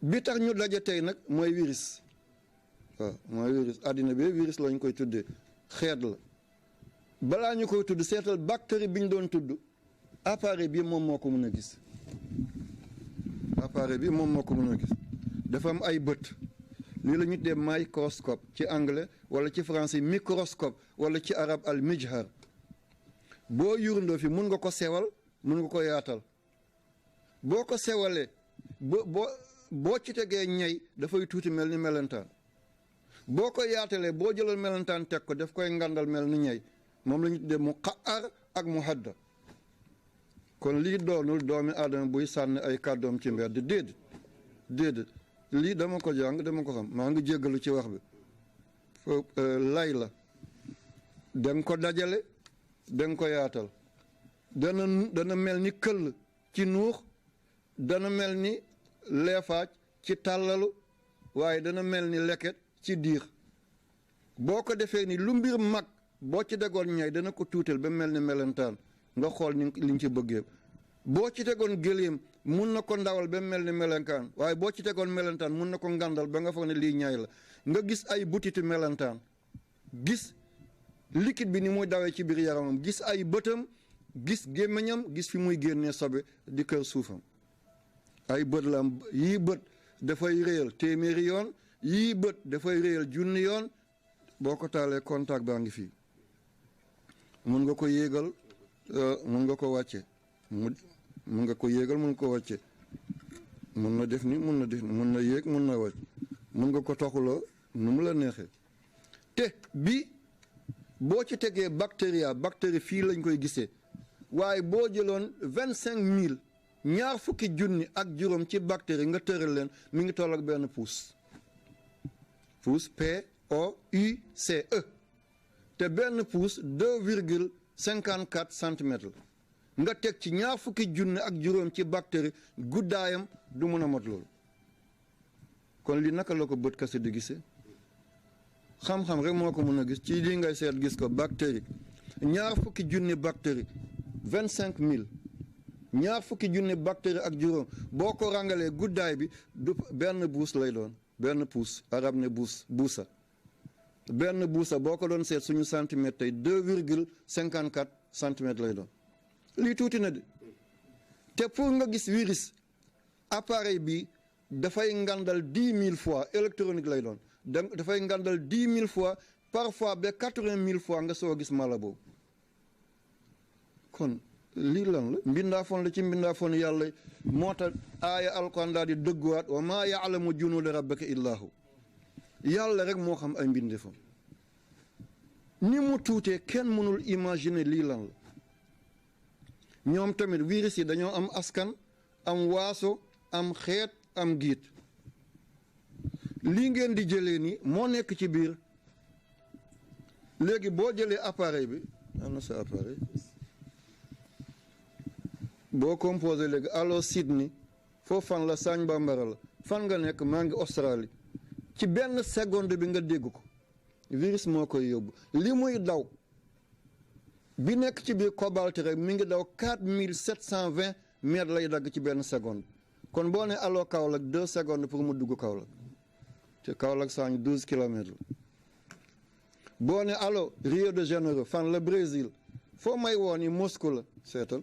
bi tax ñu daje tey nag mooy virus waaw mooy virus àddina bi virus lañ koy tuddee xeet la balaa ñu koy tudd seetal bactérie bi ñu doon tudd appareil bi moom moo ko mën a gis appareil bi moom moo ko mën a gis dafa am ay bët lii la ñu tuddee microscope ci anglais wala ci français microscope wala ci arab al mijhar boo yurndoo fi mun nga ko sewal mun nga ko yaatal boo ko sewalee boo ci tegee ñey dafay tuuti mel ni melentaan boo ko yaatalee boo jëlal melentaan teg ko daf koy ngandal mel ni ñey moom la ñu tuddee mu xaar ak mu hadda kon lii doonul doomi aadama buy sànni ay kàddoom ci mbedd déedéet lii dama ko jàng dama ko xam maa ngi jéggalu ci wax bi lay la danga ko dajale danga ko yaatal dana mel ni këll ci nuux dana mel ni leefaaj ci tàllalu waaye dana mel ni leket ci diir boo ko defee ni lu mbir mag boo ci degoon ñay dana ko tuutal ba mel ni melentaan nga xool ni liñ ci bëggee boo ci tegoon gëléem mun na ko ndawal ba mel ni melentaan waaye boo ci tegoon melentaan mun na ko ngandal ba nga foog ne lii ñay la nga gis ay butitu melentaan gis liquide bi ni muy dawee ci biir yaramam gis ay bëtam gis gémmiñam gis fi muy génnee sobe di kër suufam ay bët la am yii bët dafay réyal téeméeri yoon yii bët dafay réyal junni yoon boo ko taalee contact baa ngi fii mun nga ko yéegal mun nga ko wàcce mun nga ko yéegal mun ko wàcce mun na def ni mun na yéeg mun na wàcc mun nga ko toxuloo nu mu la neexee te bi boo ci tegee bactérie fii lañ koy gisee waaye boo jëloon 25 000 ñaar fukki junni ak juróom ci bactérie nga tëral leen mi ngi toll ak benn pouce POUCE te benn pouce 2,54 centimètres nga teg ci ñaar fukki junni ak juróom ci bactérie guddaayam du mën a mot loolu kon li naka la ko bët kese di gisee xam-xam rek moo ko mën a gis ci lii ngay seet gis ko bactérie ñaar fukki junni bactérie 25 000 ñaar fukki junni bactérie ak juróom boo ko rangalee guddaay bi du benn buus lay doon benn pouce arab ne buusa benn buusa boo ko doon seet suñu centimètre tey 2,54 centimètres lay doon lii tuuti na de te pour nga gis virus appareil bi dafay ngandal 10 000 fois électronique lay doon dafay ngandal 10 000 fois parfois ba 80 000 fois nga soo gis mala boobu kon lii lan la mbindaafoon la ci mbindaafoon yàlla moo tax aaya alquran daal di dëgguwaat wa maa yaalamu junuuda rabbika illaahu yàlla rek moo xam ay mbindeefam ni mu tuutee kenn mënul imaginer lii lan la ñoom tamit virus yi dañoo am askan am waaso am xeet am giit lii ngeen di jëlee ni moo nekk ci biir léegi boo jëlee appareil bi am na sa appareil boo composé léegi allo Sydney foofu fan la Sagne Bambara la fan nga nekk maa ngi Australie ci benn seconde bi nga dégg ko virus moo koy yóbbu li muy daw bi nekk ci biir cobalt rek mi ngi daw 4720 mètres lay dagg ci benn seconde kon boo ne allo Kaolack 2 secondes pour mu dugg Kaolack te Kaolack Sagne 12 kilomètres la boo ne allo Rio de Janeiro fan la Brésil foo may woo ni Moscou la seetal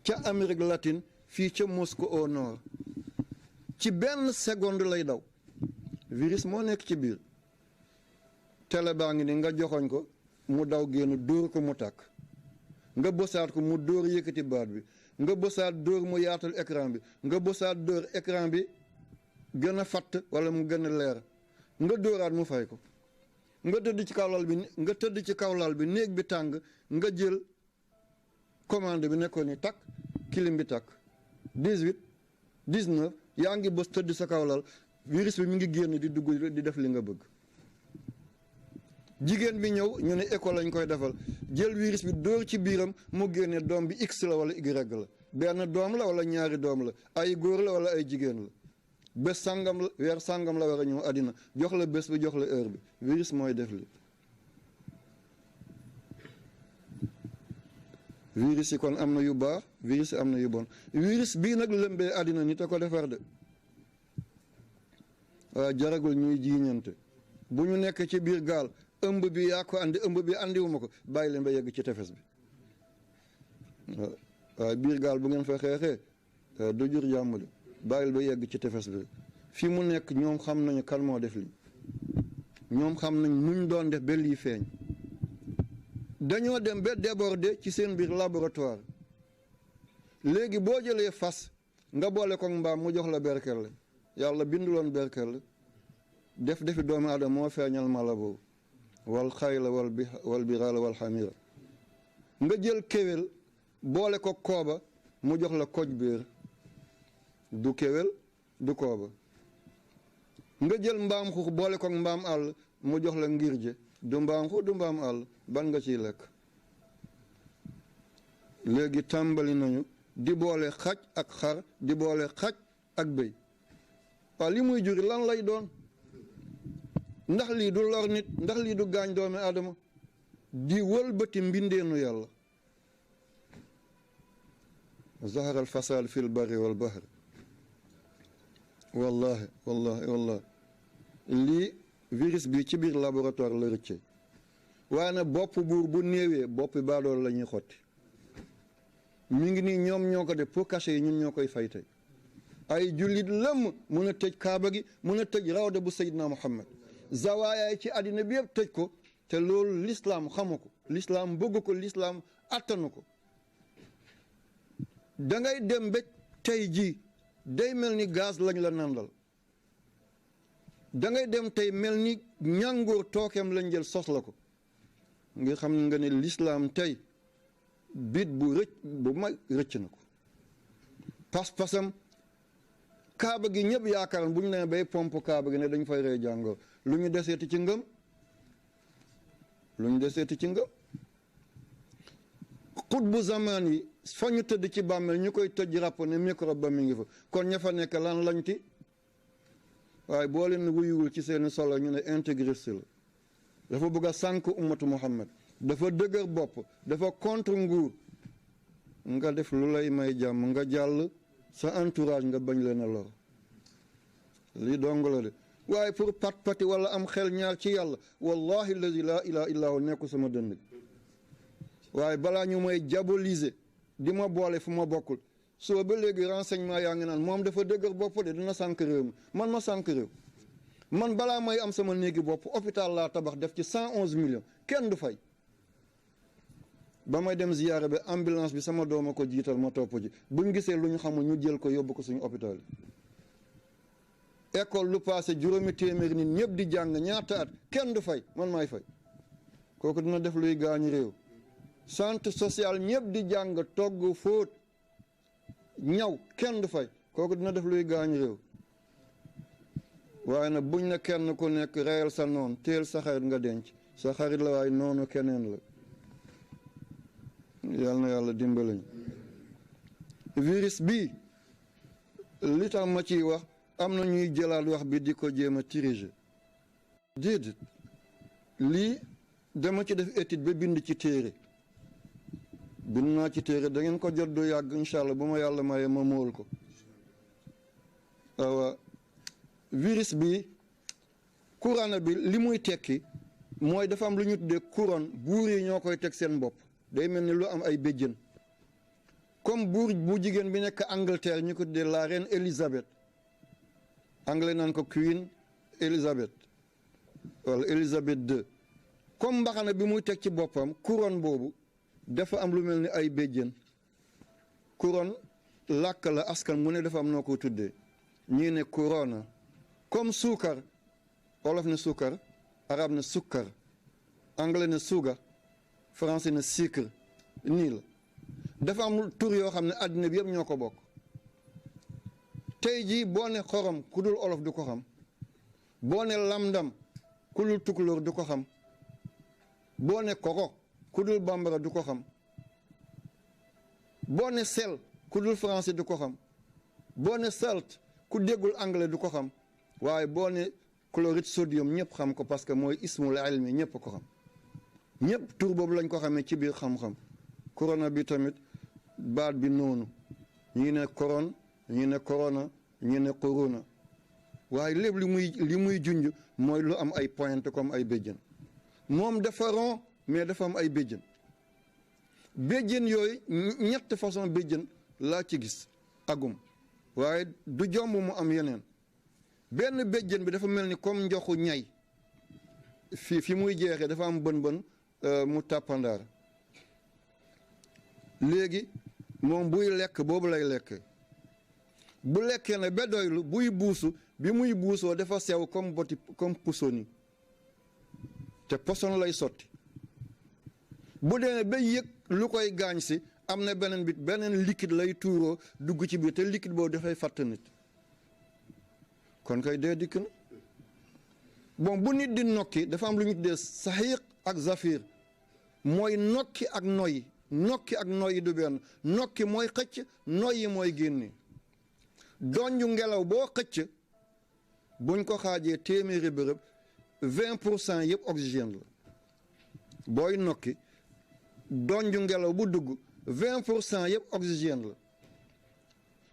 ca Amérique latine fii ca Moscou au nord ci benn seconde lay daw virus moo nekk ci biir télé baa ngi ni nga joxoñ ko mu daw génn dóor ko mu tàkk nga bësaat ko mu dóor yëkkati baat bi nga bësaat dóor mu yaatal écran bi nga bësaat dóor écran bi gën a fatt wala mu gën a leer nga dóoraat mu fay ko nga tëdd ci kaw lal bi néeg bi tàng nga jël commande bi nekkoon ni takk clim bi takk 18 19 yaa ngi bës tëdd sa kaw lal virus bi mi ngi génn di dugg di def li nga bëgg jigéen bi ñëw ñu ne école lañ koy defal jël virus bi dóor ci biiram mu génne doom bi x la wala y la benn doom la wala ñaari doom la ay góor la wala ay jigéen la bés sàngam la weer sàngam la war a ñëw àddina jox la bés bi jox la heure bi virus mooy def li virus yi kon am na yu baax virus yi am na yu bon virus bii nag lëmbee àddina nit a ko defar de jaragul ñuy jiiñante bu ñu nekk ci biir gaal ëmb bi yaa ko andi ëmb bi andiwuma ko bàyyi leen ba yegg ci tefes bi waaye biir gaal bu ngeen fa xeexee du jur jàmm de bàyyil ba yegg ci tefes bi fi mu nekk ñoom xam nañu kan moo def li ñoom xam nañ nuñ doon def ba lii feeñ dañoo dem ba déborder ci seen biir laboratoire léegi boo jëlee fas nga boole ko mbaam mu jox la berkelle yàlla binduloon berkelle defi doomu aadama moo feeñal mala boobu wal xayla wal biraala wal xamira nga jël kéwél boole ko kooba mu jox la koj biir du kéwél du kooba nga jël mbaam xux boole ko mbaam àll mu jox la ngirje du mbaam xux du mbaam àll ban nga ciy lekk léegi tàmbali nañu di boole xaj ak xar di boole xaj ak bëy waaw li muy juri lan lay doon ndax lii du lor nit ndax lii du gaañ doomi aadama di wëlbati mbindeenu yàlla zahara al fasad fi l barri wal bahr wallahi lii virus bi ci biir laboratoire la rëcce waaye nag bopp buur bu néewee boppi baadool la ñuy xotti mi ngi nii ñoom ñoo ko def pour cacher yi ñun ñoo koy fay tey ay jullit lëmm mun a tëj kaaba gi mun a tëj rawda bu Seydina Muhammad zawaayaay ci àddina bi yëpp tëj ko te loolu l'islam xamu ko l'islam bëgg ko l'islam attanu ko da ngay dem ba tey jii day mel ni gaz lañ la nandal da ngay dem tey mel ni ñàngoor tookeem lañ jël sos la ko nga xam nga ne l'islam tey bit bu mag rëcc na ko pas-pasam kaaba gi ñëpp yaakaaroon bu ñu nee bay pompe kaaba gi ne dañ fay rey jàngoor lu ñu deseeti ci ngëm xutbu zamaan yi fa ñu tëdd ci bàmmeel ñu koy tëj ràpp ne microbe ba mi ngi fa kon ña fa nekk lan lañ ti waaye boo leen wuyuwul ci seeni solo ñu ne intégriste la dafa bëgg a sànk ummatu Muhammad dafa dëgër bopp dafa contre nguur nga def lu lay may jàmm nga jàll sa entourage nga bañ leen a lor lii dong la de waaye pour pat-pati wala am xel ñaar ci yàlla wallahi allazi laa ilaha illa hu nekku sama dënd waaye balaa ñu may diaboliser di ma boole fu ma bokkul soo ba léegi renseignement yaa ngi naan moom dafa dëgër bopp de dina sànk réew mi man ma sànk réew man balaa may am sama néegi bopp hôpital laa tabax def ci 111 millions kenn du fay ba may dem ziyaare ba ambulance bi sama dooma ko jiital ma topp ci buñ gisee lu ñu xamul ñu jël ko yóbbu ko suñu hôpital yi école lu passé juróomi téeméeri nit ñëpp di jàng ñaata at kenn du fay man maay fay kooku dina def luy gaañu réew centre social ñëpp di jàng togg fóot ñaw kenn du fay kooku dina def luy gaañu réew waaye nag buñ na kenn ku nekk reyal sa noon teel sa xarit nga denc sa xarit la waaye noonu keneen la yàlla na yàlla dimbalañ virus bi li tax ma ciy wax am na ñuy jëlaat wax bi di ko jéem a diriger déedéet lii dama ci def étude ba bind ci téere bind naa ci téere da ngeen ko jot du yàgg incha allah bu ma yàlla maye ma mool ko waaw virus bi corona bi li muy tekki mooy dafa am lu ñu tuddee couronne buur yi ñoo koy teg seen bopp day mel ni lu am ay béjjën comme buur bu jigéen bi nekk Angleterre ñu ko tuddee la reine Elisabeth anglais naan ko Queen Elizabeth wala Elizabeth II comme mbaxana bi muy teg ci boppam couronne boobu dafa am lu mel ni ay béjjën couronne làkk la askan mu ne dafa am noo ko tuddee ñii ne corona comme suukar olof ne suukar arab ne sukkar anglais ne sugar français ne sucre nii la dafa am tur yoo xam ne àddina bi yëpp ñoo ko bokk tey jii boo ne xorom ku dul olof du ko xam boo ne lamdam ku dul tukulóor du ko xam boo ne koko ku dul bambara du ko xam boo ne sel ku dul français du ko xam boo ne salt ku déggul anglais du ko xam waaye boo ne chlorure sodium ñëpp xam ko parce que mooy ismul ilmi ñëpp ko xam ñëpp tur boobu lañ ko xamee ci biir xam-xam corona bi tamit baat bi noonu ñii ne coron ñii ne corona ñii ne corona waaye lépp li muy junj mooy lu am ay pointe comme ay béjjën moom dafa rond mais dafa am ay béjjën béjjën yooyu ñett façon béjjën laa ci gis agum waaye du jomb mu am yeneen benn béjjën bi dafa mel ni comme njoxu ñay fi muy jeexee dafa am bën mu tàppandaar léegi moom buy lekk boobu lay lekk bu lekkee ne ba doylu buy buusu bi muy buusoo dafa sew comme pusoni te poson lay sotti bu dee ba yëg lu koy gaañ si am na beneen liquide lay tuuroo dugg ci biir te liquide boobu dafay fàtt nit kon kay dee dikk na bon bu nit di nokki dafa am lu ñu tuddee saxiiq ak zafir mooy nokki ak noyyi du benn nokki mooy xëcc noyyi mooy génne donju ngelaw boo xëcc buñ ko xaajee téeméeri bërëb 20% yëpp oxygène la booy nokki donju ngelaw bu dugg 20% yëpp oxygène la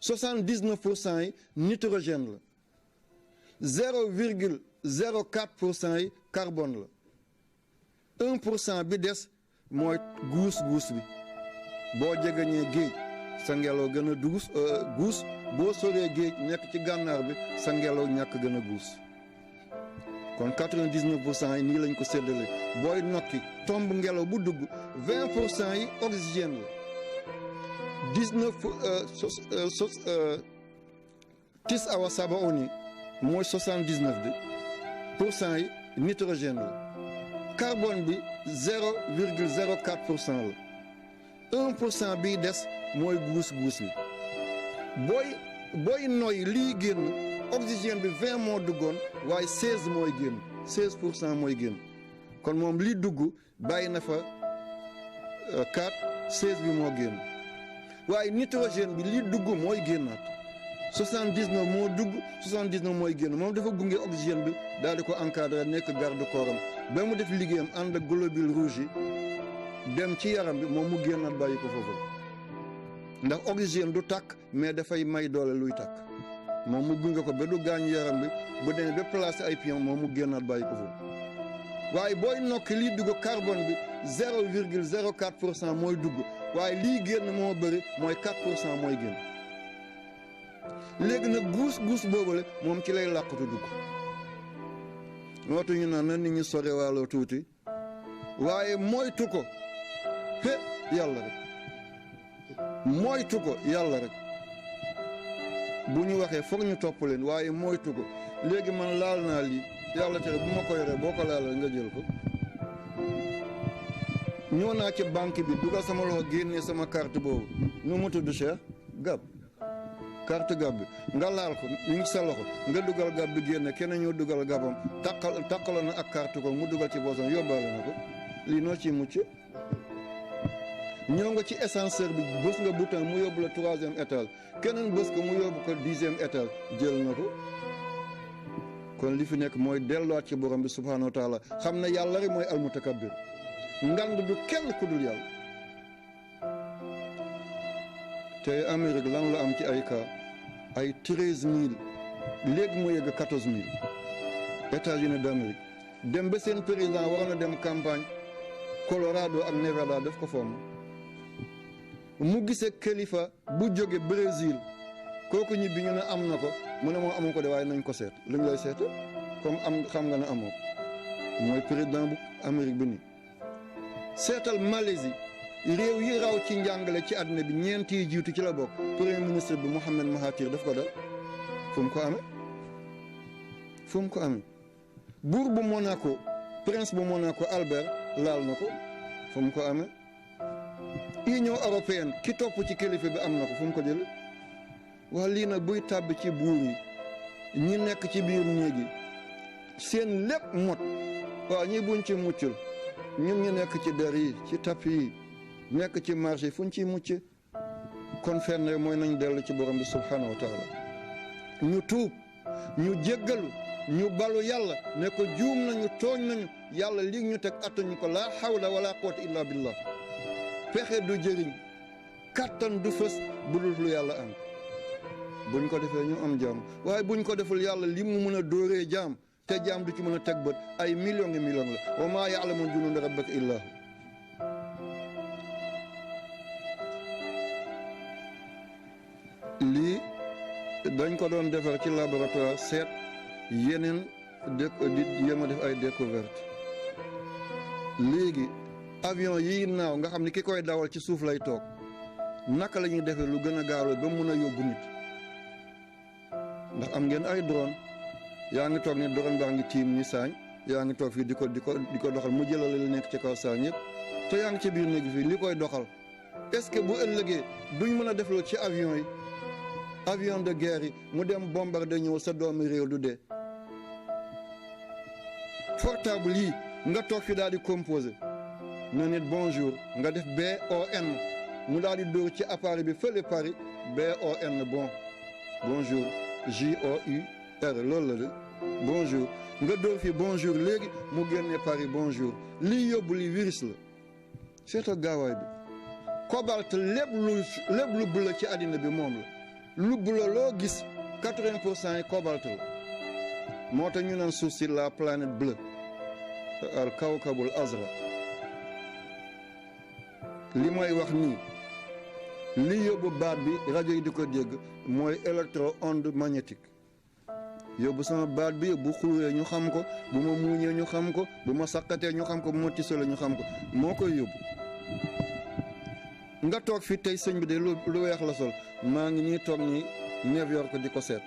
79% yi nitrogène la 0,04% yi carbone la 1% bi des mooy guus bi boo jegeñee géej sa ngelaw gën a guus boo soree géej nekk ci gànnaar bi sa ngelaw ñàkk gën a guus kon 99% yi nii lañ ko séddale booy nokki tomb ngelaw bu dugg 20% yi oxygène la tis awa saba oni mooy 79% yi nitrogène la carbone bi 0,04% la 1% bii des mooy guus bi booy noy lii génn oxygène bi 20 moo duggoon waaye 16 mooy génn 16% mooy génn kon moom lii dugg bàyyi na fa 4 16 bi moo génn waaye nitrogène bi lii dugg mooy génnaat 79 moo dugg 79 mooy génn moom dafa gunge oxygène bi daal di ko encadré nekk garde corps am ba mu def liggéeyam ànd ak globules rouges yi dem ci yaram bi moom mu génnaat bàyyi ko foofu ndax oxygène du tàkk mais dafay may doole luy tàkk moom mu gunge ko ba du gaañ yaram bi bu demee ba placé ay pion moom mu génnaat bàyyi ko foofu waaye booy nokki lii dugg carbone bi 0,04% mooy dugg waaye lii génn moo bëri mooy 4% mooy génn léegi nag guus boobule moom ci lay làqatu dugg mootu ñu naan na nit ñi sore waaloo tuuti waaye moytu ko yàlla rek moytu ko yàlla rek bu ñu waxee foog ñu topp leen waaye moytu ko léegi man laal naa lii yàlla tere bu ma ko yoree boo ko laalal nga jël ko ñëw naa ci banque bi dugal sama loxo génnee sama carte boobu nu mu tudd Cheikh gab carte gab bi nga laal ko ñu ngi sa loxo nga dugal gab bi génne keneen ñoo dugal gabam takkaloon na ak carte ko mu dugal ci boosam yóbbaale na ko lii noo ciy mucc ñëw nga ci ascenseur bi bës nga bouton mu yóbbu la 3e étage keneen bës ko mu yóbbu ko 10e étage jël na ko kon li fi nekk mooy delluwaat ci borom bi subhanahu wa taala xam ne yàlla rek mooy almutakabbir ngand du kenn ku dul yàlla te Amérique lan la am ci ay cas ay 13000 léegi mu yegg 14000 États-Unis d'Amérique dem ba seen président waroon a dem campagne Colorado ak Nevada daf ko fomm mu gisee kilifa bu jóge Brésil kooku ñibbi ñu ne am na ko mu ne moom amu ko de waaye nañ ko seet lu ñu lay seeta comme am xam nga ne amoo mooy président bu Amérique bi nii seetal Malaisie réew yi raw ci njàngale ci àdduna bi ñeent yi jiitu ci la bokk premier ministre bi Mohamed Mahathir daf ko dal fu mu ko amee buur bu Monaco prince bu Monaco Albert laal na ko fu mu ko amee Union européenne ki topp ci kilifa bi am na ko fu mu ko jële wax lii nag buy tàbbi ci buur yi ñi nekk ci biir néeg yi seen lépp mot waaw ñi buñ ci muccul ñun ñu nekk ci der yi ci tapis yi nekk ci marché yi fu ñu ciy mucc kon fenn mooy nañ dellu ci borom bi subhanahu wa taala ñu tuub ñu jéggalu ñu balu yàlla ne ko juum nañu tooñ nañu yàlla li ñu teg attañu ko laa hawla wala quwwata illa billah pexe du jëriñ kattan du fës budul lu yàlla am buñ ko defee ñu am jàmm waaye buñ ko deful yàlla li mu mën a dóoree jaam te jaam du ci mën a teg bët ay millions ngi millions la wa maa ya'lamu junuuda rabbika illaa hu lii dañ ko doon defar ci laboratoire seet yeneen di yéem a def ay découverte léegi avion yi naaw nga xam ne ki koy dawal ci suuf lay toog naka la ñuy defee lu gën a gaaw ba mun a yóbbu nit ndax am ngeen ay drone yaa ngi toog ne drone baa ngi tiim ni saañ yaa ngi toog fii di ko doxal mu jëlale li nekk ci kaw saañ yëpp te yaa ngi ci biir néeg fii li koy doxal est-ce que bu ëllëgee duñ mën a def loolu ci avion yi avion de guerre yi mu dem bombarder ñëw sa doomi réew du dee portable yi nga toog fi daal di composé na nit bonjour nga def BON mu daal di dóor ci appareil bi fële Paris BON bonjour JOUR loolu la de bonjour nga dóor fi bonjour léegi mu génne Paris bonjour lii yóbbu li virus la seeta gaawaay bi cobalt lépp lu bleu ci àddina bi moom la lu bleu loo gis 80% yi cobalt la moo tax ñu naan suuf si la planète bleue al kawkabul azraq li may wax nii li yóbbu baat bi rajo yi di ko dégg mooy électro onde magnétique yóbbu sama baat bi bu xuuree ñu xam ko bu ma muuñee ñu xam ko bu ma saqatee ñu xam ko bu ma tisalee ñu xam ko moo koy yóbbu nga toog fi tey sëñ bi de lu weex la sol maa ngi nii toog ni New York di ko seet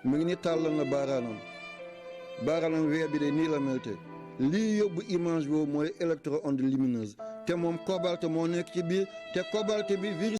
mu ngi ni tàllal na baaraanam weer bi de nii la mel tey lii yóbbu image boobu mooy électro onde lumineuse te moom cobalt moo nekk ci biir te cobalt bi virus